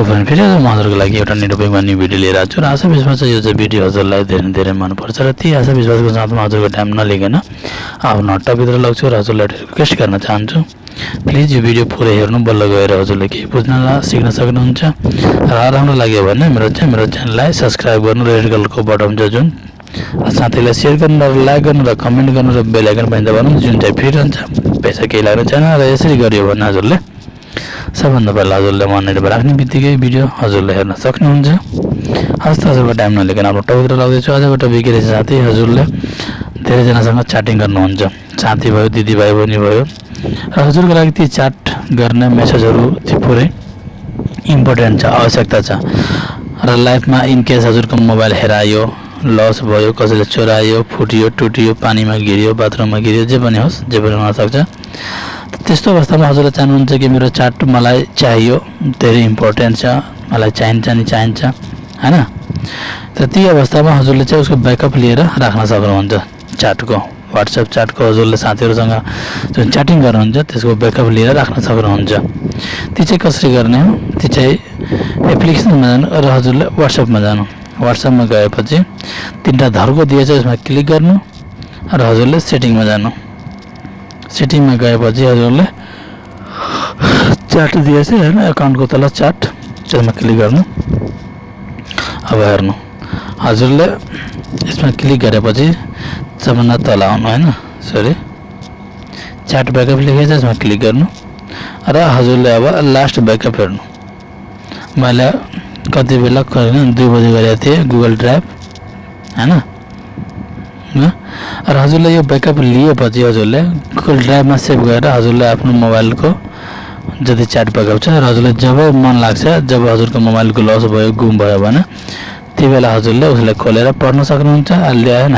नमस्कार फ्रेन्ड, फेरि आज म हजुरको लागि एउटा निरुपयोगमा न्यू भिडियो लिएर आएको छु र आशा विश्वास छ यो चाहिँ भिडियो हजुरलाई धेरै धेरै मनपर्छ र ती आशा विश्वासको साथमा हजुरको टाइम नलिकन आफ्नो हट्टाभित्र लाग्छु र हजुरलाई रिक्वेस्ट गर्न चाहन्छु, प्लिज यो भिडियो पुरै हेर्नु, बल्ल गएर हजुरले केही बुझ्न सिक्न सक्नुहुन्छ र राम्रो लाग्यो भने मेरो च्यानललाई सब्सक्राइब गर्नु र रेड कलरको बटन छ जुन साथीलाई सेयर गर्नु र लाइक गर्नु र कमेन्ट गर्नु र बेल आइकन पनि दबाउनु जुन चाहिँ फिट हुन्छ पैसा केही लाग्ने छैन र यसरी गरियो भने हजुरले सबभन्दा पहिला हजुरले मनले राख्ने बित्तिकै भिडियो हजुरले हेर्न सक्नुहुन्छ। हस्त हजुरको टाइम नलिकन आफ्नो टाउतिर लाग्दैछु। आजको टपिक के रहेछ साथी, हजुरले धेरैजनासँग च्याटिङ गर्नुहुन्छ, साथी भयो, दिदीभाइ बहिनी भयो र हजुरको लागि ती च्याट गर्ने मेसेजहरू ती पुरै इम्पोर्टेन्ट छ, आवश्यकता छ र लाइफमा इनकेस हजुरको मोबाइल हेरायो, लस भयो, कसैले चोरायो, फुट्यो, टुट्यो, पानीमा गिर्यो, बाथरुममा गिर्यो, जे पनि होस्, जे पनि हुन सक्छ। त्यस्तो अवस्थामा हजुरले चाहनुहुन्छ कि मेरो च्याट मलाई चाहियो, धेरै इम्पोर्टेन्ट छ, मलाई चाहिन्छ हैन, त ती अवस्थामा हजुरले चाहिँ उसको ब्याकअप लिएर राख्न सक्नुहुन्छ। च्याटको व्हाट्सएप च्याटको हजुरले साथीहरूसँग जुन च्याटिङ गर्नुहुन्छ त्यसको ब्याकअप लिएर राख्न सक्नुहुन्छ। ती चाहिँ कसरी गर्ने हो, ती चाहिँ एप्लिकेसनमा जानु र हजुरले व्हाट्सएपमा जानु। व्हाट्सएपमा गएपछि तीनटा धर्को दिएछ, यसमा क्लिक गर्नु र हजुरले सेटिङमा जानु। सेटिङमा गएपछि हजुरले च्याट दिएछ हैन, एकाउन्टको तल च्याट, त्यसमा क्लिक गर्नु। अब हेर्नु, हजुरले यसमा क्लिक गरेपछि सबभन्दा तल आउनु हैन, सरी च्याट ब्याकअप लेखेछ, यसमा क्लिक गर्नु र हजुरले अब लास्ट ब्याकअप हेर्नु। मैले कति बेला 2 बजे गरेको थिएँ गुगल ड्राइभ हैन, र हजुरले यो ब्याकअप लिएपछि हजुरले गुगल ड्राइभमा सेभ गरेर हजुरले आफ्नो मोबाइलको जति च्याट ब्याकअप छ र हजुरले जब मन लाग्छ, जब हजुरको मोबाइलको लस भयो, गुम भयो भने त्यही बेला हजुरले उसलाई खोलेर पढ्न सक्नुहुन्छ,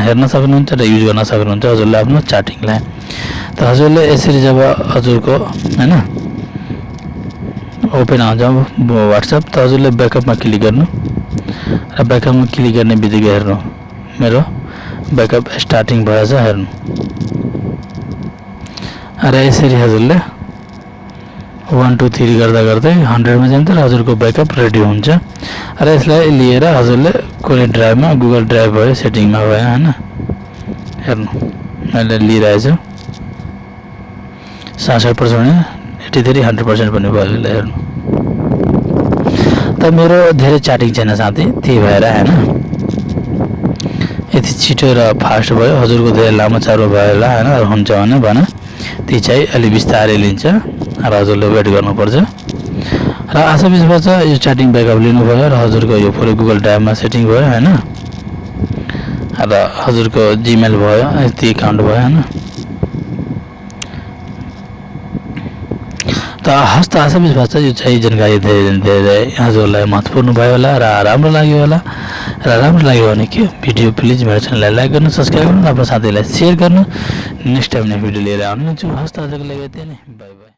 हेर्न सक्नुहुन्छ र युज गर्न सक्नुहुन्छ हजुरले आफ्नो च्याटिङलाई। त हजुरले यसरी जब हजुरको हैन ओपन आउँछ व्हाट्सएप, त हजुरले ब्याकअपमा क्लिक गर्नु र ब्याकअपमा क्लिक गर्ने बित्तिकै हेर्नु मेरो ब्याकअप स्टार्टिङ भएछ हेर्नु र यसरी हजुरले 1 2 3 गर्दा गर्दै 100 मा जान्छ र हजुरको ब्याकअप रेडी हुन्छ र यसलाई लिएर हजुरले कुनै ड्राइभमा, गुगल ड्राइभ भयो, सेटिङमा भयो हैन, हेर्नु मैले लिइरहेछु 66% 83 100% पनि भयो हेर्नु। त मेरो धेरै च्याटिङ छैन साथी, त्यही भएर हैन यति छिटो र फास्ट भयो। हजुरको धेरै लामो चारो भयो होला हैन, हुन्छ भने ती चाहिँ अलि बिस्तारै लिन्छ र हजुरले वेट गर्नुपर्छ र आशा विश्वास छ यो च्याटिङ ब्याकअप लिनुभयो र हजुरको यो पुरै गुगल ड्राइभमा सेटिङ भयो हैन र हजुरको जीमेल भयो, ती एकाउन्ट भयो हैन। त हस्त आशा विश्वास छ यो चाहिँ जानकारी धेरै हजुरलाई महत्त्वपूर्ण भयो होला र राम्रो लाग्यो होला र राम्रो लाग्यो भने के भिडियो प्लिज मेरो च्यानललाई लाइक गर्नु, सब्सक्राइब गर्नु, आफ्नो साथीलाई सेयर गर्नु। नेक्स्ट टाइम नै भिडियो लिएर आउनेछु। हस्त आजको लागि यति नै, बाई बाई।